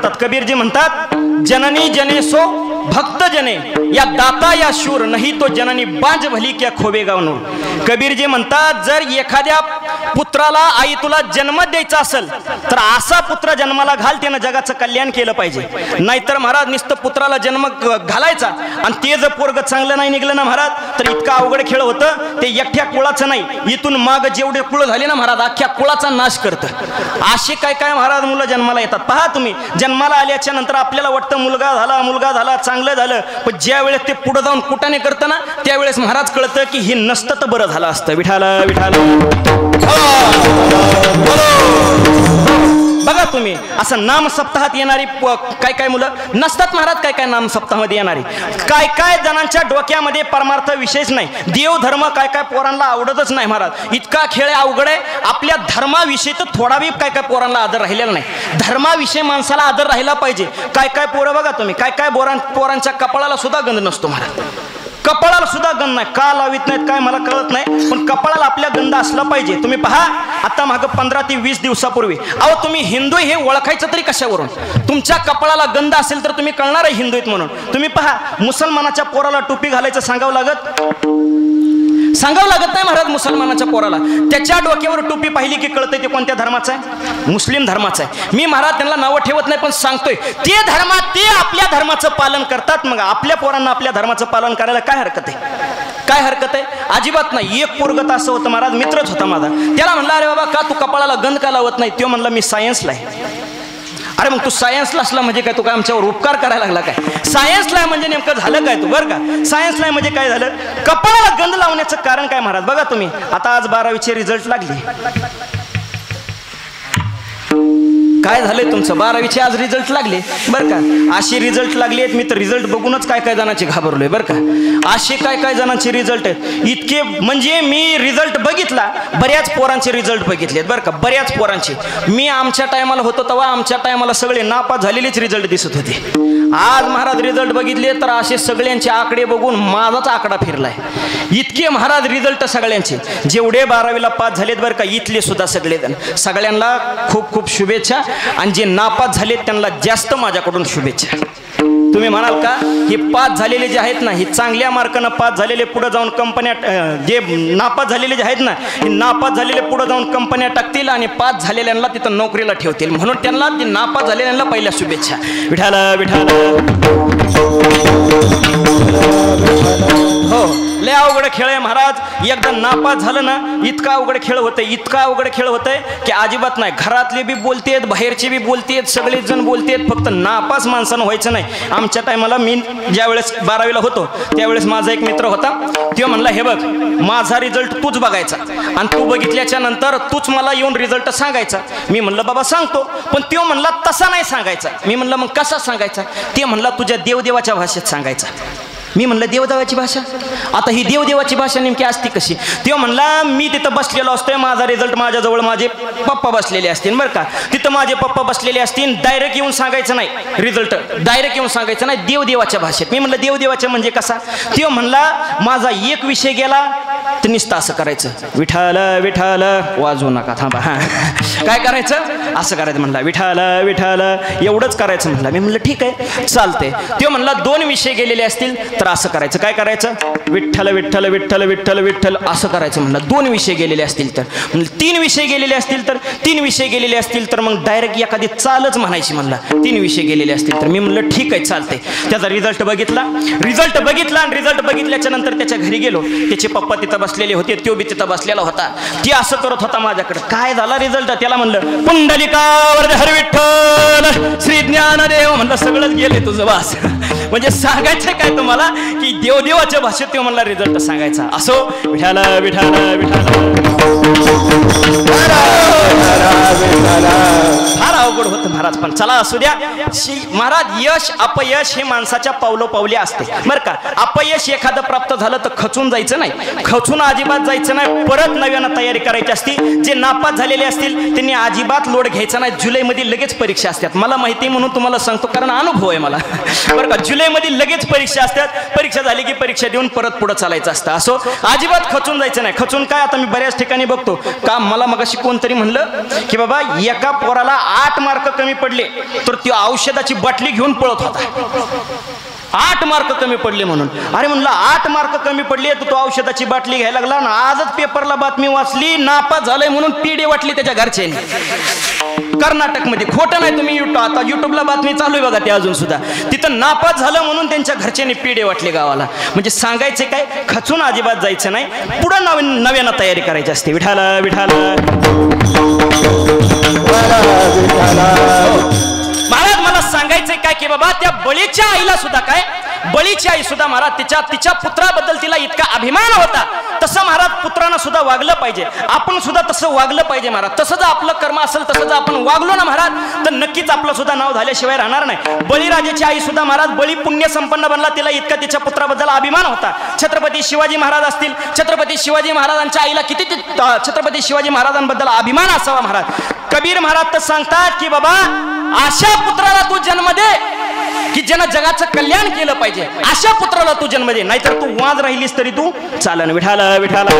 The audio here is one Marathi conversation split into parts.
करतात. कबीरजी म्हणतात, जननी जने सो भक्त जने, या दाता या शूर नाही तो जननी बांज भली क्या खोवेगा नूर. कबीरजी म्हणतात, जर एखाद्या पुत्राला आई तुला जन्म द्यायचा असेल तर असा पुत्र जन्माला घाल, त्यानं जगाचं कल्याण केलं पाहिजे. नाहीतर महाराज नुसतं पुत्राला जन्म घालायचा आणि ते जर पोरग चांगलं नाही निघलं ना महाराज, तर इतका अवघड खेळ होतं. ते एकट्या कुळाचं नाही, इथून माग जेवढे कुळ झाले ना महाराज, अख्ख्या कुळाचा नाश करतं. असे काय काय महाराज मुलं जन्माला येतात. पहा तुम्ही, जन्माला आल्याच्या नंतर आपल्याला वाटतं मुलगा झाला चांगलं झालं, पण ज्या वेळेस ते पुढे जाऊन कुटाने करतं ना, त्यावेळेस महाराज कळतं की हे नसतं तर बरं झालं असतं. विठाला विठाला. बघा तुम्ही, असं नाम सप्ताहात येणारी काय काय मुलं नसतात महाराज, काय काय नाम सप्ताहामध्ये येणारी. काय काय जणांच्या डोक्यामध्ये परमार्थ विशेष नाही, देव धर्म काय काय पोरांना आवडतच नाही महाराज. इतका खेळ अवघड आहे. आपल्या धर्माविषयी तर थोडा बी काय काय पोरांना आदर राहिलेला नाही. धर्माविषयी माणसाला आदर राहिला पाहिजे. काय काय पोरं बघा तुम्ही, काय काय पोरांच्या कपाळाला सुद्धा गंध नसतो महाराज. कपाळाला सुद्धा गंध नाही, का लावित नाहीत काय मला कळत नाही, पण कपाळाला आपल्या गंध असला पाहिजे. तुम्ही पहा, आता मागं 15 ते 20 दिवसापूर्वी, अहो तुम्ही हिंदू हे ओळखायचं तरी कशावरून? तुमच्या कपाळाला गंध असेल तर तुम्ही कळणार आहे हिंदू आहेत म्हणून. तुम्ही पहा, मुसलमानाच्या पोराला टोपी घालायचं सांगावं लागत नाही महाराज. मुसलमानाच्या पोराला त्याच्या डोक्यावर टोपी पाहिली की कळतंय ते कोणत्या धर्माचं आहे, मुस्लिम धर्माचं आहे. मी महाराज त्यांना नावं ठेवत नाही, पण सांगतोय ते ते आपल्या धर्माचं पालन करतात. मग आपल्या पोरांना आपल्या धर्माचं पालन करायला काय हरकत आहे? काय हरकत आहे? अजिबात नाही. एक पोरगत असं होतं महाराज, मित्रच होता माझा. त्याला म्हणला, अरे बाबा का तू कपाळाला गंध का लावत नाही? तो म्हणला, मी सायन्सला आहे. अरे मग तू सायन्सला असला म्हणजे काय, तू काय आमच्यावर उपकार करायला लागला काय? सायन्सला म्हणजे नेमकं झालं काय तू? बरं का, सायन्सला म्हणजे काय झालं? कपाळाला गंध लावण्याचं कारण काय महाराज? बघा तुम्ही, आता आज 12वीचे रिझल्ट लागले. काय झालंय तुमचं? 12वीचे आज रिझल्ट लागले बरं का. असे रिझल्ट लागले आहेत, मी तर रिझल्ट बघूनच काय काय जणांची घाबरलोय बरं का. असे काय काय जणांचे रिझल्ट आहेत इतके, म्हणजे मी रिझल्ट बघितला, बऱ्याच पोरांचे रिझल्ट बघितलेत बरं का, बऱ्याच पोरांचे. मी आमच्या टायमाला होतो तेव्हा आमच्या टायमाला सगळे नापास झालेलेच रिझल्ट दिसत होते. आज महाराज रिझल्ट बघितले तर असे सगळ्यांचे आकडे बघून माझाच आकडा फिरलाय. इतके महाराज रिझल्ट सगळ्यांचे, जेवढे 12वीला पास झालेत बरं का, इथले सुद्धा सगळेजण, सगळ्यांना खूप खूप शुभेच्छा. आणि जे नापास झालेत त्यांना जास्त माझ्याकडून शुभेच्छा. तुम्ही म्हणाल का, हे पास झालेले जे आहेत ना, हे चांगल्या मार्कानं पास झालेले पुढे जाऊन कंपन्या, जे नापास झालेले जे आहेत ना, हे नापास झालेले पुढे जाऊन कंपन्या टाकतील आणि पास झालेल्यांना तिथं नोकरीला ठेवतील. म्हणून त्यांना ते नापास झालेल्यांना पहिल्या शुभेच्छा. विठाला विठाला. हो, लय अवघड खेळ आहे महाराज. एकदा नापास झालं ना, इतका अवघड खेळ होतंय, इतका अवघड खेळ होतंय की अजिबात नाही. घरातले बी बोलतेत, बाहेरचे बी बोलतेत, सगळेच जण बोलतेत, फक्त नापास माणसानं व्हायचं नाही. आमच्या टायमाला, मी ज्यावेळेस 12वीला होतो त्यावेळेस माझा एक मित्र होता. तो म्हणला, हे बघ, माझा रिझल्ट तूच बघायचा आणि तू बघितल्याच्या नंतर तूच मला येऊन रिझल्ट सांगायचा. मी म्हणलं, बाबा सांगतो. पण तो म्हणला, तसा नाही सांगायचा. मी म्हणलं, मग कसा सांगायचा? ते म्हणला, तुझ्या देवदेवाच्या भाषेत सांगायचा. मी म्हणलं, देवदेवाची भाषा? आता ही देवदेवाची भाषा नेमकी असती कशी? तो म्हणला, मी तिथं बसलेलो असतोय, माझा रिझल्ट माझ्याजवळ माझे पप्पा बसलेले असतील बरं का, तिथं माझे पप्पा बसलेले असतील, डायरेक्ट येऊन सांगायचं नाही रिझल्ट, डायरेक्ट येऊन सांगायचं नाही, देवदेवाच्या भाषेत. मी म्हणलं, देवदेवाच्या म्हणजे कसा? तो म्हणला, माझा एक विषय गेला तर नुसतं असं करायचं, विठाल विठाल, वाजवू नका, थांबा. काय करायचं? असं करायचं. म्हणला, विठाल विठाल, एवढंच करायचं. म्हणला, मी म्हणलं, ठीक आहे चालते. तो म्हणला, 2 विषय गेलेले असतील तर असं करायचं. काय करायचं? विठ्ठल विठ्ठल विठ्ठल विठ्ठल विठ्ठल असं करायचं. म्हणलं, 2 विषय गेलेले असतील तर. म्हणलं, 3 विषय गेलेले असतील तर. 3 विषय गेलेले असतील तर मग डायरेक्ट एखादी चालच म्हणायची. म्हणला, 3 विषय गेलेले असतील तर. मी म्हणलं, ठीक आहे चालते. त्याचा रिझल्ट बघितला आणि रिझल्ट बघितल्याच्या नंतर त्याच्या घरी गेलो. त्याचे पप्पा तिथं बसलेले होते, तो बी तिथं बसलेला होता. ती असं करत होता माझ्याकडे, काय झाला रिझल्ट? त्याला म्हणलं, पुंडलिकावर हर विठ्ठल श्री ज्ञानदेव. म्हणलं, सगळंच गेले तुझं वास. म्हणजे सांगायचं काय तुम्हाला की देवदेवाच्या भाषेत ते म्हणला रिझल्ट सांगायचा. असो, विठाला विठाला विठाला. फार अवघड होतं महाराज, पण चला असू द्या. महाराज, यश अपयश हे माणसाच्या पावलोपावली असते बरं का. अपयश एखादं प्राप्त झालं तर खचून जायचं नाही, खचून अजिबात जायचं नाही. परत नव्यानं तयारी करायची असती. जे नापास झालेले असतील त्यांनी अजिबात लोड घ्यायचा नाही. जुलैमध्ये लगेच परीक्षा असतात. मला माहिती म्हणून तुम्हाला सांगतो, कारण अनुभव आहे मला बरं का. जुलैमध्ये लगेच परीक्षा असतात, परीक्षा झाली की परीक्षा देऊन परत पुढे चालायचं असतं. असो अजिबात खचून जायचं नाही. खचून काय, आता मी बऱ्याच ठिकाणी बघतो का, मला मगाशी कोणतरी म्हणलं की बाबा एका पोराला 8 मार्क कमी पडले तर ती औषधाची बाटली घेऊन पळत होता. 8 मार्क कमी पडले म्हणून. अरे म्हणलं 8 मार्क कमी पडले तर तो औषधाची बाटली घ्यायला लागला ना. आजच पेपरला बातमी वाचली, नापास झालंय म्हणून पीडे वाटली त्याच्या घरच्यांनी. कर्नाटकमध्ये, खोटं नाही, तुम्ही आता युट्यूबला बातमी चालू आहे बघा ते अजून सुद्धा. तिथं नापास झालं म्हणून त्यांच्या घरच्यांनी पीडे वाटले गावाला. म्हणजे सांगायचे काय, खचून अजिबात जायचं नाही, पुढं नव्यानं तयारी करायची असते. विठाला विठाला महाराज मला सांगायचंय काय की बाबा त्या बळीच्या आईला सुद्धा काय, बळीची आई सुद्धा महाराज तिच्या पुत्राबद्दल तिला इतका अभिमान होता. तसं महाराज पुत्रांना सुद्धा वागलं पाहिजे, आपण सुद्धा तसं वागलं पाहिजे महाराज. तसं जर आपलं कर्म असेल, तसं जर आपण वागलो ना महाराज, तर नक्कीच आपलं सुद्धा नाव झाल्याशिवाय राहणार नाही. बळीराजाची आई सुद्धा महाराज बळी पुण्य संपन्न बनला, तिला इतका तिच्या पुत्राबद्दल अभिमान होता. छत्रपती शिवाजी महाराज असतील, छत्रपती शिवाजी महाराजांच्या आईला किती छत्रपती शिवाजी महाराजांबद्दल अभिमान असावा महाराज. कबीर महाराज तर सांगतात की बाबा अशा पुत्राला तू जन्म दे की ज्यानं जगाचं कल्याण केलं पाहिजे, अशा पुत्राला तू जन्म दे, नाहीतर तू वाज राहिलीस तरी तू चालन. विठाला विठाला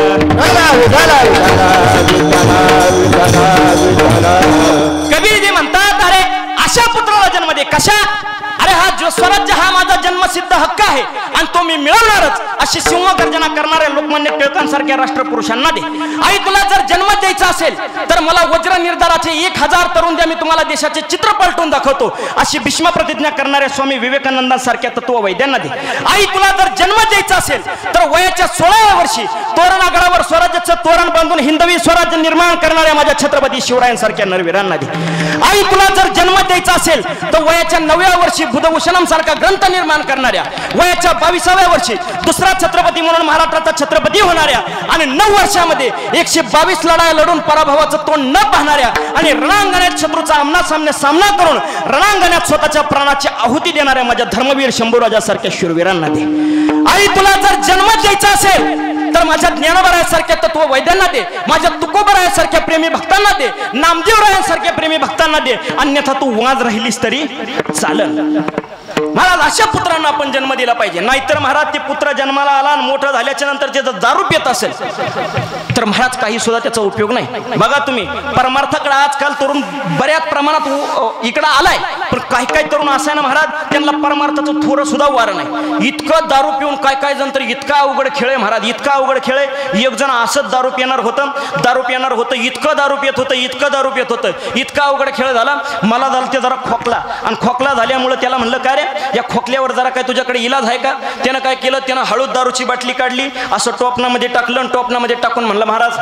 कबीरजी म्हणतात अरे अशा पुत्राला जन्म दे. कशा, अरे हा जो स्वराज्य हा माझा जन्मसिद्ध हक्क आहे आणि तो मी मिळवणारच, अशी सिंहगर्जना करणाऱ्या लोकमान्य टिळकांसारख्या राष्ट्रपुरुषांना दे. आई तुला जर जन्म द्यायचा असेल तर मला वज्र निर्धाराचे 1000 तरुण द्या, मी तुम्हाला देशाचे चित्र पलटून दाखवतो, अशी भीष्म प्रतिज्ञा करणाऱ्या स्वामी विवेकानंदांसारख्या तत्ववैद्यांना दे. आई तुला जर जन्म द्यायचा असेल तर वयाच्या 16व्या वर्षी तोरणागडावर स्वराज्याचं तोरण बांधून हिंदवी स्वराज्य निर्माण करणाऱ्या माझ्या छत्रपती शिवरायांसारख्या नरवीरांना दे. आई तुला जर जन्म द्यायचा असेल तर वयाच्या 9व्या वर्षी बुधभूषणम सारखा ग्रंथ निर्माण करणाऱ्या, वयाच्या 22व्या वर्षी दुसरा छत्रपती म्हणून महाराष्ट्राचा छत्रपती होणाऱ्या आणि 9 वर्षामध्ये 122 लढाया लढून पराभवाचं तोंड न पाहणाऱ्या आणि रणांगणात शत्रूचा आमनासामने सामना करून रणांगणात स्वतःच्या प्राणाची आहुती देणाऱ्या माझ्या धर्मवीर शंभूराजासारख्या शूरवीरांना दे. आई तुला जर जन्म द्यायचा असेल तर माझ्या ज्ञानोबरायांसारख्या तत्ववैद्यांना दे, माझ्या तुकोबरायांसारख्या प्रेमी भक्तांना दे, नामदेवरायांसारख्या प्रेमी भक्तांना दे, अन्यथा तू वाज राहिलीस तरी चालन. महाराज अशा पुत्रांना आपण जन्म दिला पाहिजे. नाहीतर महाराज ते पुत्र जन्माला आला आणि मोठं झाल्याच्या नंतर जे दारू पित असेल तर महाराज काही सुद्धा त्याचा उपयोग नाही. बघा तुम्ही परमार्थाकडे आजकाल तरुण बऱ्याच प्रमाणात इकडं आलाय, पण काही काही तरुण असं आहे ना महाराज, त्यांना परमार्थाचं थोडं सुद्धा वारं नाही. इतकं दारू पिऊन काय जण तर इतका अवघड खेळ आहे महाराज, इतका अवघड खेळ आहे. एक जण असंच दारू पिणार होतं, इतकं दारू पित होतं, इतका अवघड खेळ झाला. मला झालं ते जरा खोकला, आणि खोकला झाल्यामुळे त्याला म्हणलं काय रे या खोकल्यावर जरा काय तुझ्याकडे इलाज आहे का. त्यानं काय केलं, त्यानं हळूद दारूची बाटली काढली, असं टोपणामध्ये टाकलं, टोपणामध्ये टाकून म्हणलं महाराज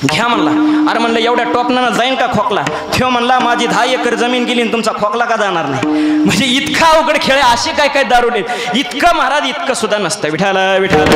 घ्या म्हणला. अरे म्हणलं एवढ्या टोपणानं जाईन का खोकला. ठेव म्हणला माझी 10 एकर जमीन गेली आणि तुमचा खोकला का जाणार नाही. म्हणजे इतका अवघड खेळ, अशी काय दारू देत, इतकं महाराज इतकं सुद्धा नसतं. विठाला विठाला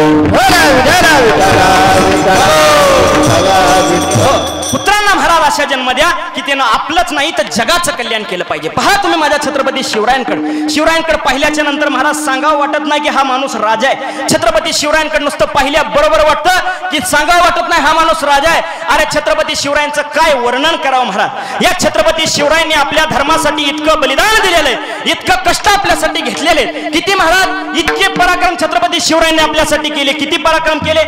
पुत्रांना महाराज अशा जन्म द्या की त्यानं आपलंच नाही तर जगाचं कल्याण केलं पाहिजे. पहा तुम्ही माझ्या छत्रपती शिवरायांकडे पाहिल्याच्या नंतर महाराज सांगावं वाटत नाही की हा माणूस राजा आहे. छत्रपती शिवरायांकडे नुसतं पाहिल्या बरोबर वाटतं की सांगावं वाटत नाही हा माणूस राजा आहे. अरे छत्रपती शिवरायांचं काय वर्णन करावं महाराज. या छत्रपती शिवरायांनी आपल्या धर्मासाठी इतकं बलिदान दिलेलं आहे, इतकं कष्ट आपल्यासाठी घेतलेले. किती महाराज इतके पराक्रम छत्रपती शिवरायांनी आपल्यासाठी केले, किती पराक्रम केले.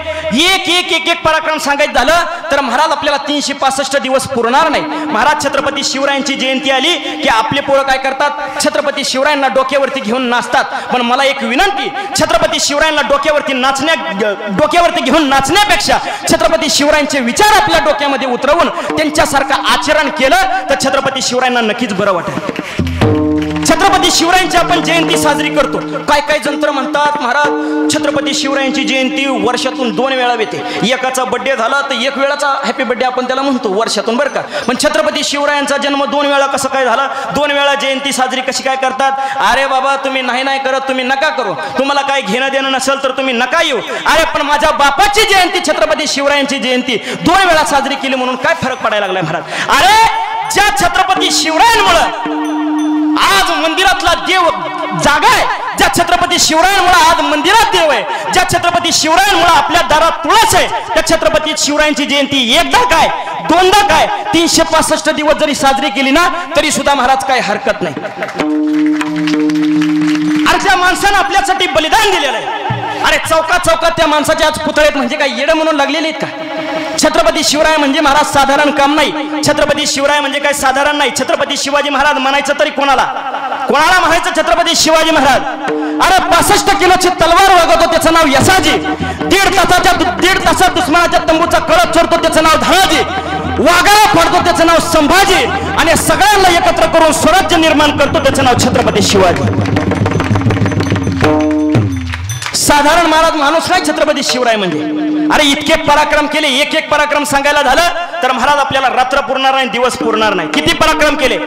एक पराक्रम सांगायचं झालं तर महाराज आपल्याला 365 दिवस पुरणार नाही. महाराज छत्रपती शिवरायांची जयंती आली की आपले पोरं काय करतात, छत्रपती शिवरायांना डोक्यावरती घेऊन नाचतात. पण मला एक विनंती, छत्रपती शिवरायांना डोक्यावरती घेऊन नाचण्यापेक्षा छत्रपती शिवरायांचे विचार आपल्या डोक्यामध्ये उतरवून त्यांच्यासारखं आचरण केलं तर छत्रपती शिवरायांना नक्कीच बरं वाटेल. छत्रपती शिवरायांची आपण जयंती साजरी करतो. काय जण तर म्हणतात महाराज छत्रपती शिवरायांची जयंती वर्षातून 2 वेळा येते. एकाचा बर्थडे झाला तर 1 वेळाचा हॅपी बर्थडे आपण त्याला म्हणतो वर्षातून, बरं का. पण छत्रपती शिवरायांचा जन्म 2 वेळा कसं काय झाला, 2 वेळा जयंती साजरी कशी काय करतात. अरे बाबा तुम्ही नाही करत, तुम्ही नका करू, तुम्हाला काय घेणं देणं नसेल तर तुम्ही नका येऊ. अरे पण माझ्या बापाची जयंती छत्रपती शिवरायांची जयंती 2 वेळा साजरी केली म्हणून काय फरक पडायला लागलाय महाराज. अरे ज्या छत्रपती शिवरायांमुळे आज मंदिरातला देव जागा आहे, ज्या छत्रपती शिवरायांमुळे आज मंदिरात देव आहे, ज्या छत्रपती शिवरायांमुळे आपल्या दारात तुळस आहे, त्या छत्रपती शिवरायांची जयंती एकदा काय 2दा काय 365 दिवस जरी साजरी केली ना तरी सुद्धा महाराज काय हरकत नाही. अरे त्या माणसानं आपल्यासाठी बलिदान दिलेलं आहे. अरे चौकात चौकात त्या माणसाचे आज पुतळेत म्हणजे काय येडं म्हणून लागलेले आहेत का? छत्रपती शिवराय म्हणजे महाराज साधारण काम नाही. छत्रपती शिवराय म्हणजे काय साधारण नाही. छत्रपती शिवाजी महाराज म्हणायचं तरी कोणाला म्हणायचं छत्रपती शिवाजी महाराज? अरे 65 किलोची तलवार वागवतो त्याचं नाव यसाजी. 1.5 तासात दुश्मनाच्या तंबूचा कळप चोरतो त्याचं नाव धनाजी. वाघाला फाडतो त्याचं नाव संभाजी. आणि सगळ्यांना एकत्र करून स्वराज्य निर्माण करतो त्याचं नाव छत्रपती शिवाजी. साधारण महाराज माणूस नाही छत्रपती शिवराय म्हणजे. अरे इतके पराक्रम केले. एक पराक्रम सांगायला झालं तर महाराज आपल्याला रात्र पुरणार नाही, दिवस पुरणार नाही. किती पराक्रम केले.